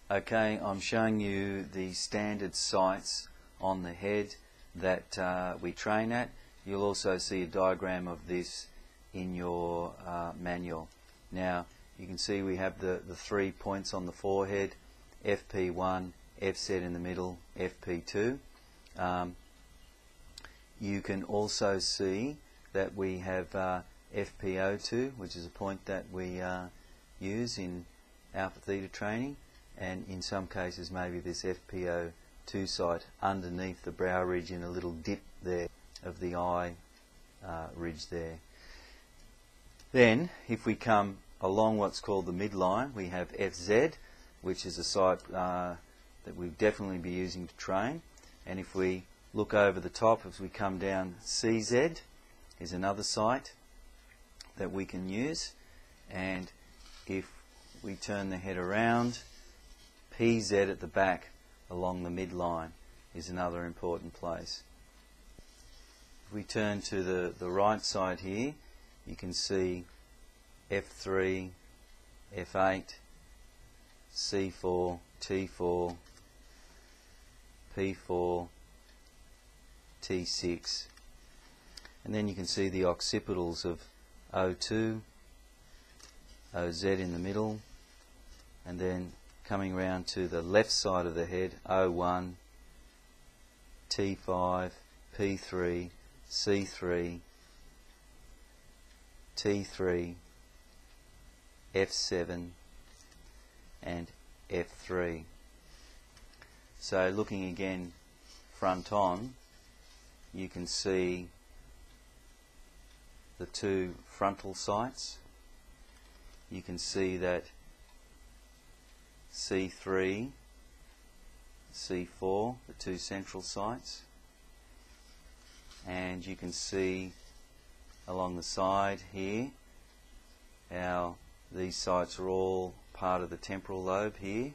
Okay, I'm showing you the standard sights on the head that we train at. You'll also see a diagram of this in your manual. Now you can see we have the 3 points on the forehead, FP1, FZ in the middle, FP2. You can also see that we have FPO2, which is a point that we use in alpha theta training, and in some cases maybe this FPO2 site underneath the brow ridge in a little dip there of the eye ridge there. Then if we come along what's called the midline, we have FZ, which is a site that we'll definitely be using to train. And if we look over the top as we come down, CZ is another site that we can use. And if we turn the head around, PZ at the back along the midline is another important place. If we turn to the right side here, you can see F3, F8, C4, T4, P4, T6, and then you can see the occipitals of O2, OZ in the middle, and then coming round to the left side of the head, O1, T5, P3, C3, T3, F7 and F3. So looking again front on, you can see the 2 frontal sights. You can see that C3, C4, the 2 central sights, and you can see along the side here how these sights are all part of the temporal lobe here,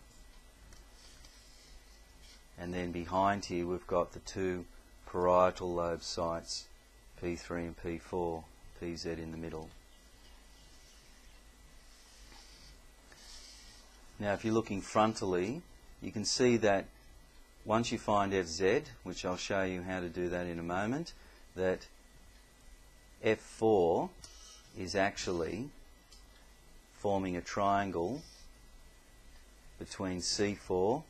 and then behind here we've got the 2 parietal lobe sights, P3 and P4, PZ in the middle. Now if you're looking frontally, you can see that once you find FZ, which I'll show you how to do that in a moment, that F4 is actually forming a triangle between C4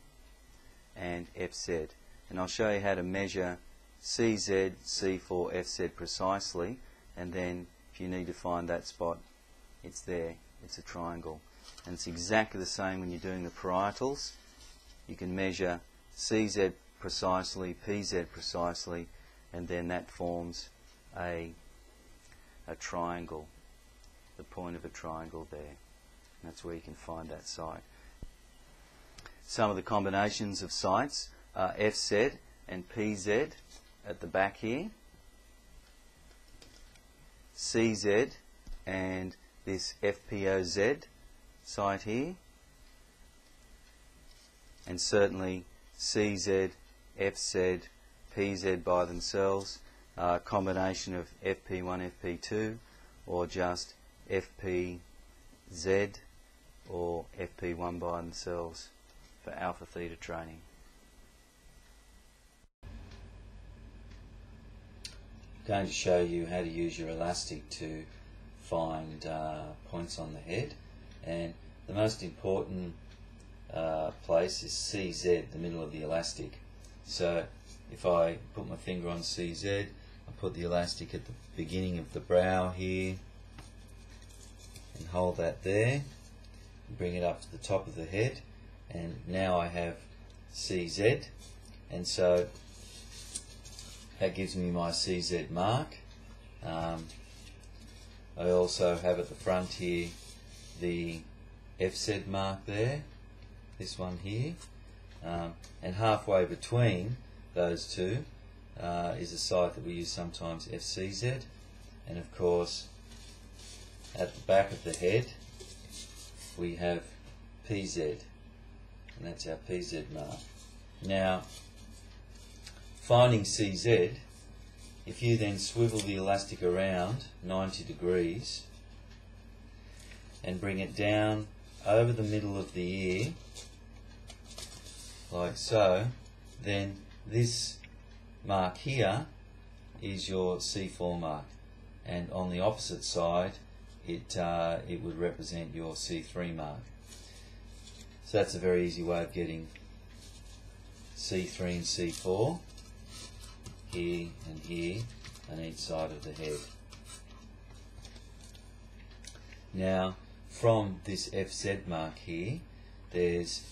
and FZ. And I'll show you how to measure CZ, C4, FZ precisely, and then if you need to find that spot, it's there. It's a triangle. And it's exactly the same when you're doing the parietals. You can measure CZ precisely, PZ precisely, and then that forms a triangle, the point of a triangle there. And that's where you can find that site. Some of the combinations of sites are FZ and PZ at the back here, CZ and this FPOZ site here, and certainly CZ, FZ, PZ by themselves, a combination of FP1, FP2, or just FPZ or FP1 by themselves for alpha theta training. I'm going to show you how to use your elastic to find points on the head, and the most important place is CZ, the middle of the elastic. So if I put my finger on CZ, I put the elastic at the beginning of the brow here and hold that there, bring it up to the top of the head, and now I have CZ, and so that gives me my CZ mark. I also have at the front here the FZ mark there, this one here, and halfway between those two is a site that we use sometimes, FCZ, and of course at the back of the head we have PZ, and that's our PZ mark. Now finding CZ, if you then swivel the elastic around 90 degrees and bring it down over the middle of the ear like so, then this mark here is your C4 mark, and on the opposite side it would represent your C3 mark. So that's a very easy way of getting C3 and C4 here and here on each side of the head. Now from this FZ mark here, there's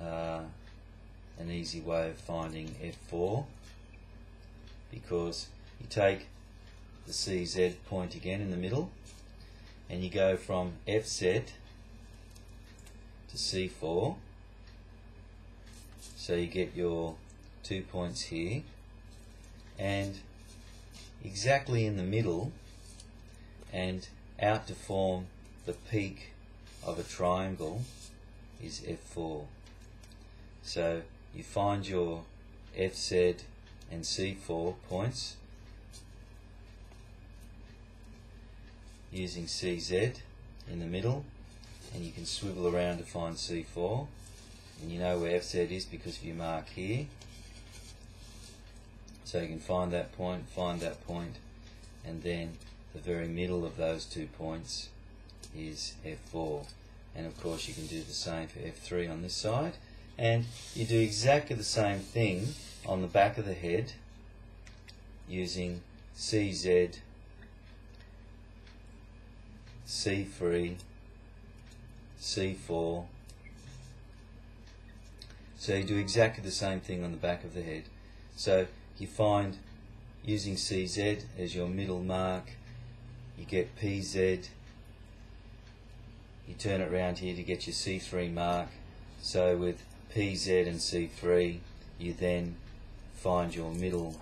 an easy way of finding F4, because you take the CZ point again in the middle and you go from FZ to C4, so you get your 2 points here, and exactly in the middle and out to form the peak of a triangle is F4. So you find your FZ and C4 points using CZ in the middle, and you can swivel around to find C4, and you know where FZ is because of your mark here, so you can find that point, and then the very middle of those 2 points is F4. And of course you can do the same for F3 on this side, and you do exactly the same thing on the back of the head using CZ, C3, C4. So you do exactly the same thing on the back of the head. So you find, using CZ as your middle mark, you get PZ, you turn it around here to get your C3 mark. So with PZ and C3 you then find your middle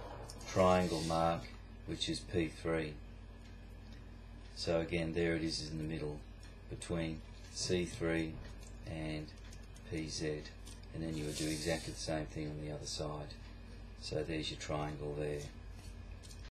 triangle mark, which is P3. So again, there it is in the middle between C3 and PZ, and then you would do exactly the same thing on the other side. So there's your triangle there.